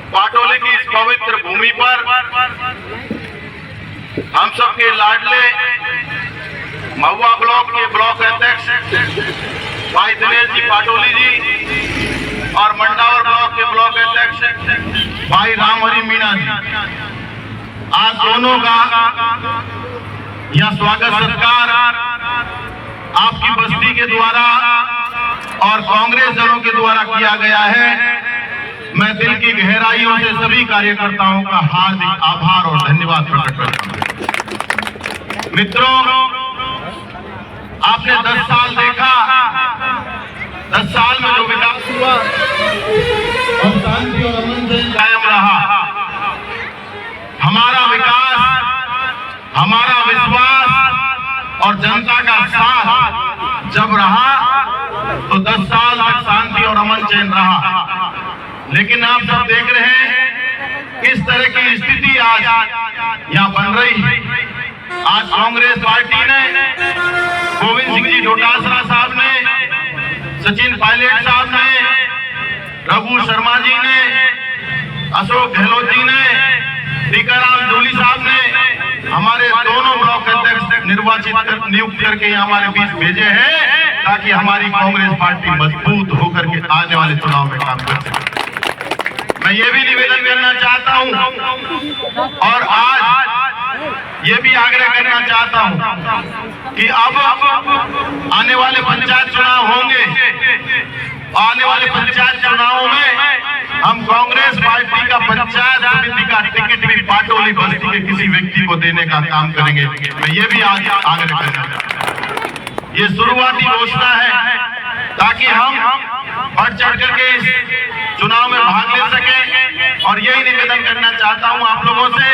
पाटोली की इस पवित्र भूमि पर हम सबके लाडले महुआ ब्लॉक के ब्लॉक अध्यक्ष भाई दिनेश जी पाटोली जी और मंडावर ब्लॉक के ब्लॉक अध्यक्ष भाई रामहरि मीणा जी, आज दोनों का यह स्वागत सत्कार आपकी बस्ती के द्वारा और कांग्रेस जनों के द्वारा किया गया है। मैं दिल की गहराइयों से सभी कार्यकर्ताओं का हार्दिक आभार और धन्यवाद प्रकट करता हूं। मित्रों, आपने 10 साल देखा, 10 साल में जो विकास हुआ और शांति और अमन से कायम रहा। हमारा विकास, हमारा विश्वास और जनता का साथ जब रहा तो 10 साल तक शांति और अमन चैन रहा। लेकिन आप सब देख रहे हैं किस तरह की स्थिति आज यहाँ बन रही है। आज कांग्रेस पार्टी ने, गोविंद सिंह जी डोटासरा साहब ने, सचिन पायलट साहब ने, रघु शर्मा जी ने, अशोक गहलोत जी ने, टीकाराम जूली साहब ने हमारे दोनों ब्लॉक अध्यक्ष नियुक्त करके हमारे बीच भेजे हैं ताकि हमारी कांग्रेस पार्टी मजबूत होकर के आने वाले चुनाव में काम कर सके। मैं ये भी निवेदन करना चाहता हूं और आज ये भी आग्रह करना चाहता हूं कि अब आने वाले पंचायत चुनाव होंगे। आने वाले पंचायत चुनावों में हम कांग्रेस पार्टी का पंचायत समिति का टिकट भी पाटोली बस्ती के किसी व्यक्ति को देने का काम करेंगे। मैं ये भी आज आग्रह करना चाहता हूं। ये शुरुआती घोषणा है ताकि हम बढ़ चढ़ करके इस चुनाव में भाग ले सके। और यही निवेदन करना चाहता हूं आप लोगों से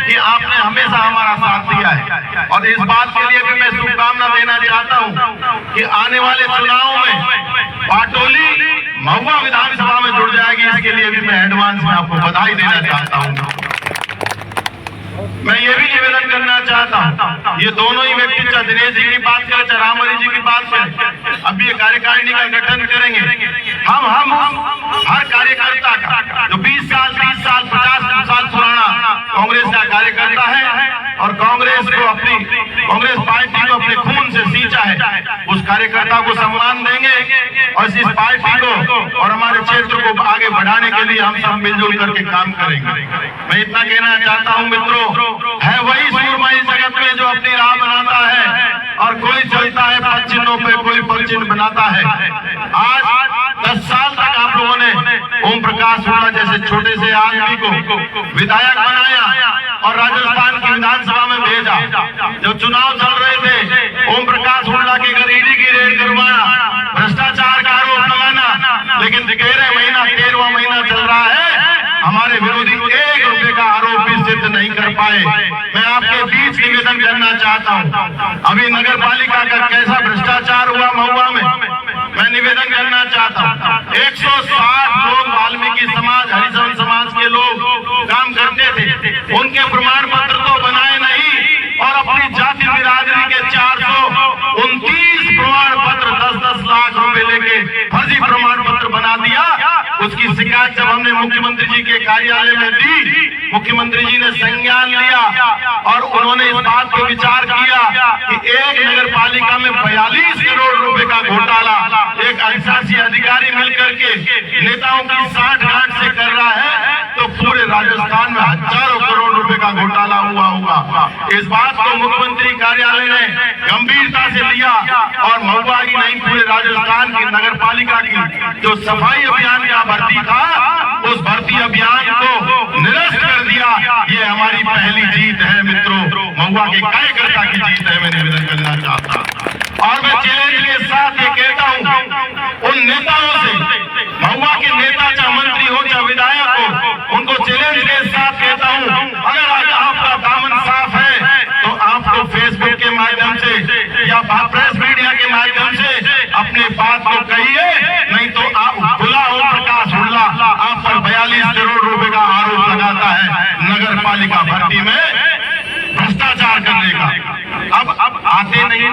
कि आपने हमेशा हमारा साथ दिया है और इस बात के लिए भी मैं शुभकामना देना चाहता हूं कि आने वाले चुनाव में पाटोली महुआ विधानसभा में जुड़ जाएगी। इसके लिए भी मैं एडवांस में आपको बधाई देना चाहता हूं। मैं ये भी निवेदन करना चाहता हूं, ये दोनों ही व्यक्ति, चाहे दिनेश जी की बात करें चाहे रामहरि जी की बात करें, अब ये कार्यकारिणी का गठन करेंगे। हम हर कार्यकर्ता का जो 20 साल 30 साल 50 साल पुराना कांग्रेस का कार्यकर्ता है और कांग्रेस पार्टी को अपने खून से सींचा है, उस कार्यकर्ता को सम्मान देंगे और इस पार्टी को और हमारे क्षेत्र को आगे बढ़ाने के लिए हम सब मिलजुल करके काम करेंगे। मैं इतना कहना चाहता हूं मित्रों, है वही सूरमा इस जगत में जो अपनी राह बनाता है और कोई चलता है पद चिन्हों पे, कोई पद चिन्ह बनाता है। आज 10 साल तक आप लोगों ने ओम प्रकाश हुड्डा जैसे छोटे से आदमी को विधायक बनाया और राजस्थान की विधानसभा में भेजा। जब चुनाव चल रहे थे, ओम प्रकाश हुड्डा के घर ईडी की रेड करवाना, भ्रष्टाचार का आरोप लगाना, लेकिन 13वां महीना चल रहा है, हमारे विरोधी 1 रुपए का आरोप भी सिद्ध नहीं कर पाए। मैं आपके बीच निवेदन करना चाहता हूं, अभी नगर पालिका का कैसा भ्रष्टाचार हुआ महुआ में, मैं निवेदन करना चाहता हूं। 160 लोग वाल्मीकि समाज, हरिजन समाज के लोग काम करते थे, उनके प्रमाण पत्र तो बनाए नहीं और अपनी जाति बिरादरी के 429 प्रमाण पत्र 10-10 लाख रुपए लेके फर्जी प्रमाण पत्र बना दिया। उसकी शिकायत जब हमने मुख्यमंत्री जी के कार्यालय में दी, मुख्यमंत्री जी ने संज्ञान लिया और उन्होंने इस बात पर विचार किया कि एक नगर पालिका में 42 करोड़ रुपए का घोटाला एक अधिशासी अधिकारी मिलकर के नेताओं की साठ-गांठ से कर रहा है, तो पूरे राजस्थान में हजारों करोड़ रुपए का घोटाला हुआ होगा। इस बात को मुख्यमंत्री कार्यालय ने गंभीरता से लिया और महुआ की नहीं, पूरे राजस्थान की नगर पालिका की जो सफाई अभियान का भर्ती था, उस भर्ती अभियान को निरस्त कर दिया। ये हमारी पहली जीत है मित्रों, महुआ के कार्यकर्ता की जीत है। मैं निवेदन करना चाहता हूं और मैं चैलेंज के साथ ये कहता हूं उन नेताओं से, महुआ के नेता चाहे मंत्री हो चाहे विधायक हो, उनको चैलेंज के साथ कहता हूं, अगर आज आपका दामन साफ है तो आपको फेसबुक के माध्यम से या प्रेस मीडिया के माध्यम से अपने बात को कहिए, नहीं तो आप खुला ओम प्रकाश हुड्डा आप पर 42 करोड़ रुपए का आरोप लगाता है नगर पालिका भर्ती में भ्रष्टाचार करने का। अब आते नहीं,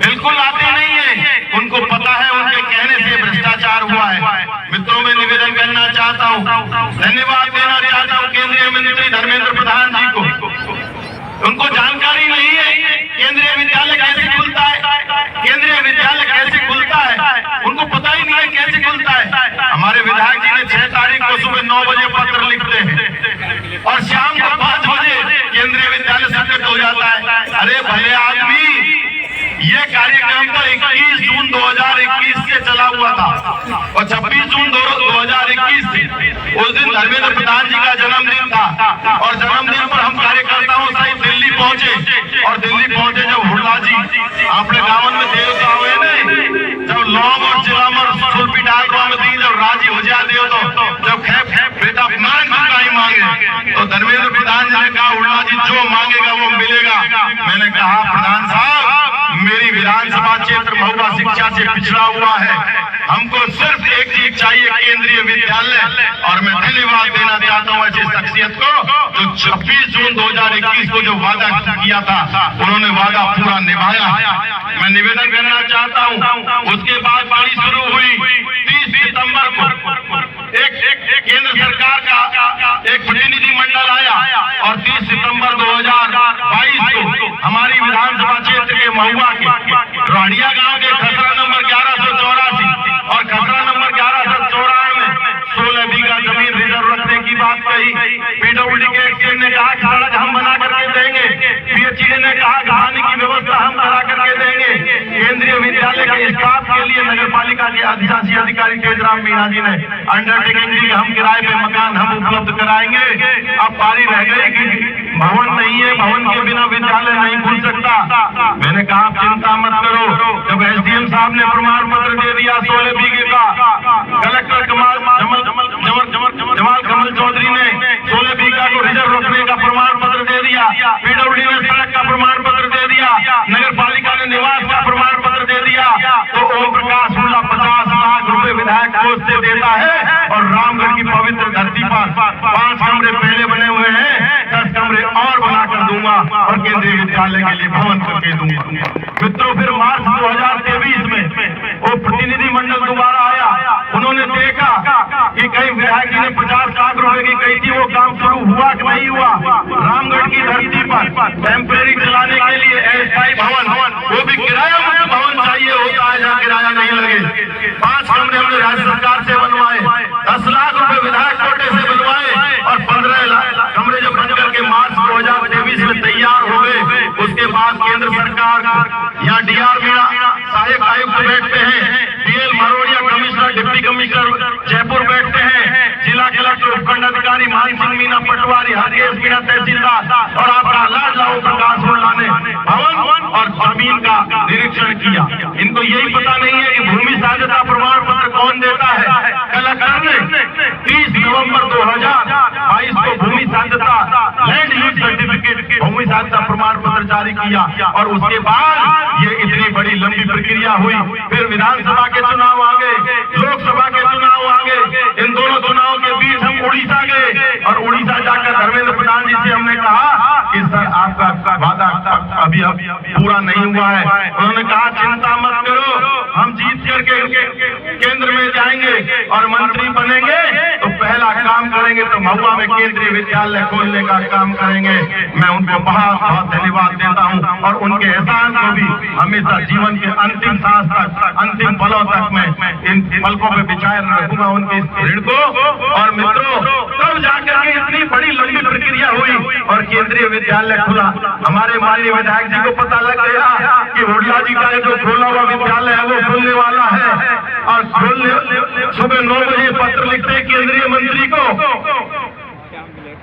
बिल्कुल आते नहीं है, उनको पता है उनके कहने से भ्रष्टाचार हुआ है। मित्रों, मैं निवेदन करना चाहता हूं, धन्यवाद देना चाहता हूं केंद्रीय मंत्री धर्मेंद्र प्रधान जी को। उनको जानकारी नहीं है केंद्रीय विद्यालय कैसे खुलता है, केंद्रीय विद्यालय कैसे खुलता है, उनको पता ही नहीं है कैसे खुलता है। हमारे विधायक जी ने 6 तारीख को सुबह 9 बजे पत्र लिखते हैं और शाम को 5 बजे केंद्रीय विद्यालय संगठित हो जाता है। अरे भले आदमी, ये कार्यक्रम तो 21 जून 2021 से चला हुआ था और 26 जून 2021 से उस दिन धर्मेंद्र प्रधान जी का जन्मदिन था और जन्मदिन पर हम कार्यकर्ताओं सहित दिल्ली पहुंचे और दिल्ली पहुंचे जब हुड्डा जी अपने गाँव में देवता हुए ने, जब लौंग और चिलामर सुल्पी डाल दी, जब राजी हो जा देव तो जब खैप बेटा मांग ही मांगे तो धर्मेंद्र प्रधान जी ने कहा हुड्डा जी जो मांगेगा वो मिलेगा। मैंने कहा प्रधान साहब, मेरी विधानसभा क्षेत्र महुआ शिक्षा से पिछड़ा हुआ है, हमको सिर्फ एक चीज चाहिए, केंद्रीय विद्यालय। और मैं धन्यवाद देना चाहता हूं ऐसी शख्सियत को जो 26 जून 2021 को जो वादा किया था उन्होंने वादा पूरा निभाया। मैं निवेदन करना चाहता हूं, उसके बाद बारिश शुरू हुई 30 सितंबर को एक केंद्र सरकार का एक प्रतिनिधि मंडल आया और 30 सितंबर 2022 को हमारी विधानसभा क्षेत्र के महुआ के राड़िया गांव के खसरा नंबर 1184 और खसरा नंबर 1194 में 16 बीघा जमीन रिजर्व रखने की बात कही। पीडब्ल्यूडी के एक्सचेंज ने कहा सड़क हम बना करके देंगे, पीएचई ने कहा खाने की व्यवस्था हम करा करके देंगे। केंद्रीय विद्यालय के स्टाफ के लिए नगर पालिका के अधिशासी अधिकारी तेजराम मीणा जी ने अंडरटेकिंग दी, हम किराए पे मकान हम उपलब्ध कराएंगे। अब पारी रह गई कि भवन नहीं है, भवन के बिना विद्यालय नहीं खुल सकता। मैंने कहा चिंता मत करो, जब एसडीएम साहब ने प्रमाण पत्र दे दिया 16 बीघे का, कलेक्टर जमाल कमल चौधरी ने 16 बीघा को रिजर्व रखने का प्रमाण पत्र दे दिया, पीडब्ल्यूडी ने सड़क का प्रमाण पत्र दे दिया, नगर पालिका ने निवास का प्रमाण पत्र दे दिया, तो ओम प्रकाश हुड्डा 50 लाख रुपए विधायक कोष से देता है और रामगढ़ की पवित्र धरती पर 5 कमरे पहले बने हुए हैं, 10 कमरे और बनाकर दूंगा और केंद्रीय विद्यालय के लिए भवन करके दूंगा। मित्रों, फिर मार्च 2023 में वो प्रतिनिधि मंडल दोबारा आया, उन्होंने देखा कि कई विधायक जी ने 50 लाख रुपए की कही थी, वो काम शुरू हुआ कि नहीं हुआ। रामगढ़ की धरती पर टेम्परेरी चलाने के लिए अस्थायी भवन, वो भी किराया मुक्त भवन चाहिए होता है जहाँ किराया नहीं लगे। 5 कमरे हमने राज्य सरकार से बनवाए, 10 लाख रुपए विधायक कोटे से बनवाए और 15 लाख कमरे जब बन करके मार्च 2023 में तैयार हो गए, उसके बाद केंद्र सरकार यहाँ डीआर मीणा सहायक आयुक्त बैठते हैं, DL Marodia commissioner deputy commissioner Jaipur बैठते हैं, जिला कलेक्टर उपखंड अधिकारी मान सिंह मीना पटवारी, हरकेश मीणा तहसीलदार और आपका लाडला ओम प्रकाश हुड्डा ने भवन और जमीन का निरीक्षण किया। इनको यही पता नहीं है कि भूमि साझेदार प्रमाण पत्र कौन देता है। कलेक्टर ने 30 नवंबर 2022 को भूमि साझेदार लैंड यूज सर्टिफिकेट भूमि साझेदार प्रमाण पत्र जारी किया और उसके बाद ये इतनी बड़ी लंबी प्रक्रिया हुई। फिर विधानसभा के चुनाव आ गए, लोकसभा के चुनाव आ गए, इन दोनों चुनाव के बीच हम उड़ीसा गए और उड़ीसा जाकर धर्मेंद्र प्रधान जी से हमने कहा कि सर आपका वादा अभी पूरा नहीं हुआ है। उन्होंने कहा चिंता मत करो, हम जीत करके केंद्र में जाएंगे और मंत्री बनेंगे तो पहला काम करेंगे तो महुआ में केंद्रीय विद्यालय खोलने का काम करेंगे। मैं उनको बहुत बहुत धन्यवाद देता हूं और उनके एहसान को भी हमेशा जीवन के अंतिम सांस तक, अंतिम पलों तक मैं इन पलकों पे बिछाए रखूंगा उनके ऋण को। और मित्रों, तब जाकर के इतनी बड़ी लंबी प्रक्रिया हुई और केंद्रीय विद्यालय खुला। हमारे माननीय विधायक जी को पता लग गया कि हुड्डा जी का जो खोला हुआ विद्यालय है वो खुलने वाला है और सुबह 9 बजे पत्र लिखते हैं केंद्रीय मंत्री को,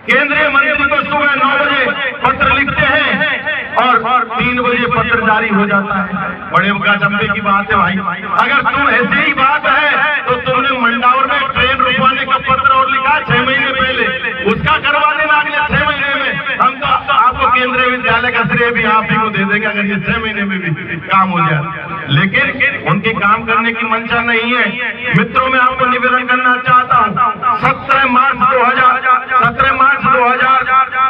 केंद्रीय मंत्री को सुबह 9 बजे पत्र लिखते हैं और 3 बजे पत्र जारी हो जाता है। बड़े मुकाबले की बात है भाई, अगर तुम ऐसे ही बात है तो तुमने मंडावर में ट्रेन रुकवाने का पत्र और लिखा 6 महीने पहले, उसका करवा देना अगले 6 महीने में। हम तो आपको केंद्रीय विद्यालय का श्रेय भी आप ही को दे देंगे अगर ये 6 महीने में भी काम हो जाए, लेकिन उनके काम करने की मंशा नहीं है। मित्रों, मैं आपको निवेदन करना चाहता हूँ 17 मार्च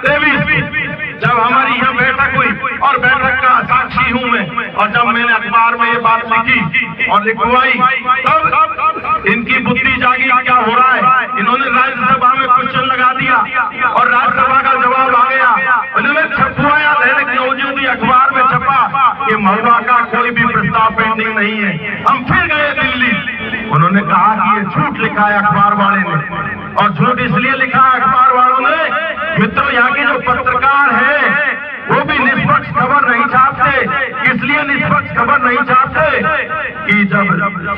2023 जब हमारी यहाँ बैठक हुई और बैठक का साक्षी हूँ मैं, और जब मैंने अखबार में ये बात लिखी और लिखवाई तब इनकी बुद्धि जागी क्या हो रहा है। इन्होंने राज्यसभा में कुछ दिया और राज्यसभा का जवाब आ गया। उन्होंने छपवाया, दैनिक नवज्योति अखबार में छपा कि महुआ का कोई भी प्रस्ताव पेंडिंग नहीं है। हम फिर गए दिल्ली, उन्होंने कहा कि ये झूठ लिखा है अखबार वाले ने, और झूठ इसलिए लिखा है अखबार वालों ने, मित्रों यहाँ के जो पत्रकार है वो भी निष्पक्ष खबर नहीं छापते। इसलिए निष्पक्ष खबर नहीं छापते कि जब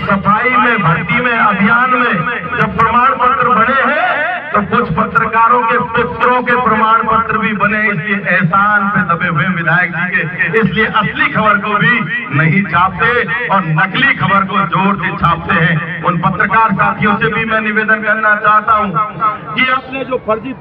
सफाई में, भर्ती में, अभियान में जब प्रमाण पत्र बने हैं तो कुछ पत्रकारों के पुत्रों के प्रमाण पत्र भी बने, इसलिए एहसान पे दबे हुए विधायक जी के, इसलिए असली खबर को भी नहीं छापते और नकली खबर को जोर से छापते हैं। उन पत्रकार साथियों से भी मैं निवेदन करना चाहता हूं कि आपने जो फर्जी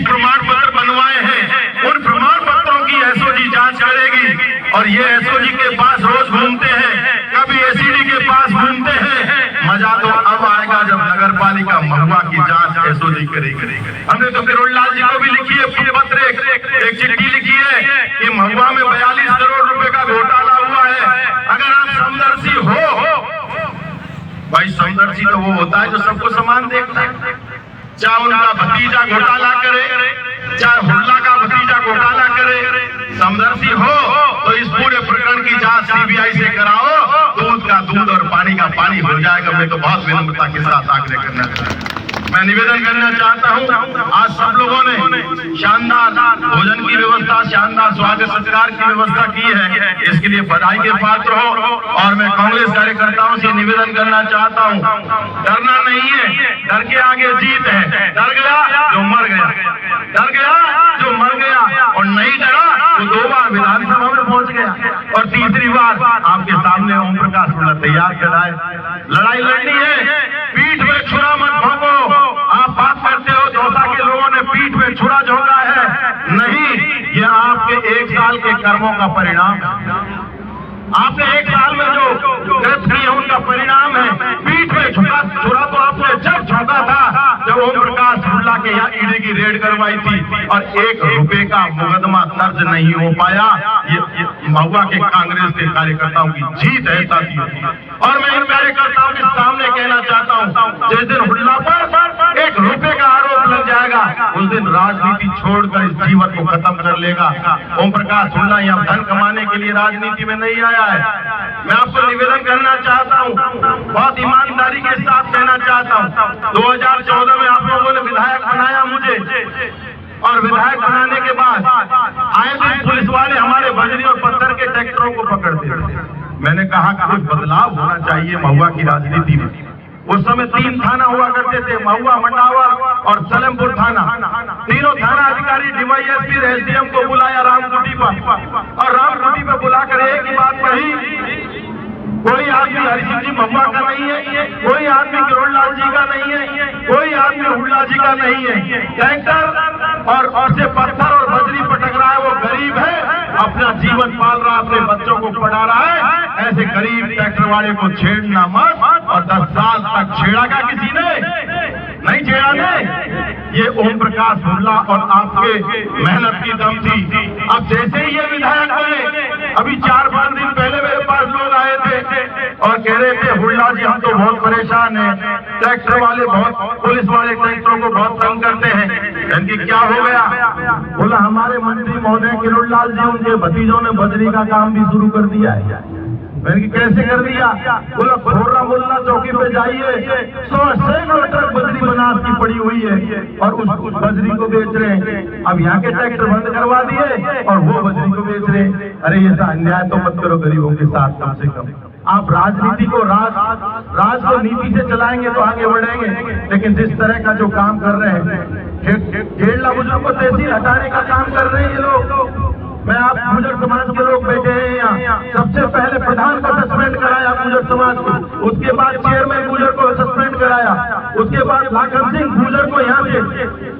प्रमाण पत्र बनवाए हैं, उन प्रमाण पत्रों की एसओजी जांच करेगी। और ये एसओजी के पास रोज घूमते हैं, कभी एसीडी के पास घूमते हैं। मजा तो अब आएगा जब नगर पालिका महुआ की जांच एसओजी करेगी। हमने तो किरोड़लाल जी को भी लिखी है पत्र, एक चिट्ठी लिखी है कि महुआ में 42 करोड़ रुपए का घोटाला हुआ है। अगर आप समदर्शी हो, भाई समदर्शी तो वो होता है जो सबको समान देखता है, चाहे उनका भतीजा घोटाला करे, चाहे हुल्ला का भतीजा घोटाला करे। समदर्शी हो तो इस पूरे प्रकरण की जांच सीबीआई से कराओ, दूध का दूध और पानी का पानी हो जाएगा। मैं तो बहुत विनम्रता के साथ आग्रह करना चाहता हूं, मैं निवेदन करना चाहता हूं, आज सब लोगों ने शानदार भोजन की व्यवस्था, शानदार स्वागत सत्कार की व्यवस्था की है, इसके लिए बधाई के पात्र हो। और मैं कांग्रेस कार्यकर्ताओं से निवेदन करना चाहता हूं, डरना नहीं है, डर के आगे जीत है। डर गया जो मर गया, डर गया जो मर गया, और नहीं डरा तो 2 बार विधानसभा में पहुंच गया और तीसरी बार आपके सामने ओम प्रकाश हुल्ला तैयार कराए। लड़ाई लड़नी है, पीठ में छुरा मत भोंको। आप बात करते हो दौसा के लोगों ने पीठ में छुरा झोंका है, नहीं, ये आपके 1 साल के कर्मों का परिणाम। आपने 1 साल में जो डेथ की है उनका परिणाम है। पीठ में छुरा तो आपने जब झोंका था जब ओम प्रकाश हुल्ला के यहाँ ईडी की रेड करवाई थी और 1 रुपए का मुकदमा दर्ज नहीं हो पाया। ये महुआ के कांग्रेस के कार्यकर्ताओं की जीत है साथियों। और मैं इन कार्यकर्ताओं के सामने कहना चाहता हूँ, जिस दिन हुल्ला पर 1 रुपए का आरोप लग जाएगा उस दिन राजनीति छोड़कर इस जीवन को खत्म कर लेगा। ओम प्रकाश हुल्ला यहाँ धन कमाने के लिए राजनीति में नहीं आया है। मैं आपको निवेदन करना चाहता हूँ, बहुत ईमानदारी के साथ कहना चाहता हूँ, 2014 में आप लोगों ने विधायक बनाया मुझे, और विधायक बनाने के बाद आए दिन पुलिस वाले हमारे बजरी और पत्थर के ट्रैक्टरों को पकड़ते थे। मैंने कहा कि कुछ बदलाव होना चाहिए महुआ की राजनीति में। उस समय 3 थाना हुआ करते थे, महुआ, मंडावर और सलेमपुर थाना। तीनों थाना अधिकारी डीवाईएसपी एसडीएम को बुलाया रामकुटी पर, और रामकुटी पर बुलाकर एक ही बात कही, कोई आदमी हरिसिंह जी महुआ का नहीं है, कोई आदमी किरोड़लाल जी का नहीं है, कोई आदमी हुल्ला जी का नहीं है। टैंकर और से पत्थर और बजरी पटक रहा है, वो गरीब है, अपना जीवन पाल रहा है, अपने बच्चों को पढ़ा रहा है। ऐसे गरीब ट्रैक्टर वाले को छेड़ना मत। और 10 साल तक छेड़ा क्या किसी ने? नहीं छेड़ा ने। ये ओम प्रकाश हुल्ला और आपके मेहनत की दम थी। अब जैसे ही ये विधायक बने, अभी 4-5 दिन पहले मेरे पास लोग आए थे और कह रहे थे हुल्ला जी हम तो बहुत परेशान हैं, ट्रैक्टर वाले बहुत, पुलिस वाले ट्रैक्टरों को बहुत तंग करते हैं। इनकी क्या हो गया? बोला हमारे मंत्री महोदय किरोड़लाल जी, उनके भतीजों ने बजरी का काम भी शुरू कर दिया है। मैंने कैसे कर दिया? बोला खोरा मुल्ला चौकी पे जाइए, 100 ट्रक बजरी बनास की पड़ी हुई है और उस बजरी को बेच रहे हैं। अब यहाँ के ट्रैक्टर बंद करवा दिए और वो बजरी को बेच रहे हैं। अरे ये अन्याय तो मत करो गरीबों के साथ। कम से कम आप राजनीति को राज को नीति से चलाएंगे तो आगे बढ़ेंगे, लेकिन जिस तरह का जो काम कर रहे हैं, गेरला बुजुर्ग को तहसील हटाने का काम कर रहे हैं ये लोग। मैं आप गुर्जर समाज के लोग बैठे हैं यहाँ, सबसे पहले प्रधान को सस्पेंड कराया गुर्जर समाज को, उसके बाद चेयरमैन गुर्जर को सस्पेंड कराया, उसके बाद लाखन सिंह गुर्जर को यहाँ से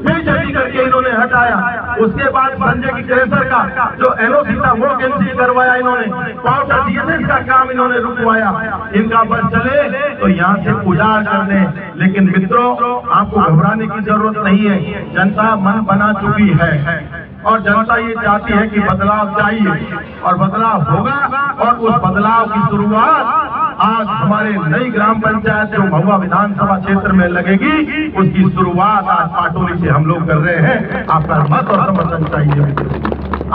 बेइज्जती करके इन्होंने हटाया, उसके बाद संजय की कैंसर का जो एनओसी था वो कैंसिल करवाया इन्होंने, पाउडर डीएसएस का काम इन्होंने रुकवाया। इनका बस चले तो यहाँ से उजाड़ कर दें। लेकिन मित्रों, आपको घबराने की जरूरत नहीं है, जनता मन बना चुकी है और जनता ये चाहती है कि बदलाव चाहिए और बदलाव होगा। और उस बदलाव की शुरुआत आज हमारे नई ग्राम पंचायत जो महुआ विधानसभा क्षेत्र में लगेगी, उसकी शुरुआत आज पाटोली से हम लोग कर रहे हैं। आपका मत और समर्थन चाहिए।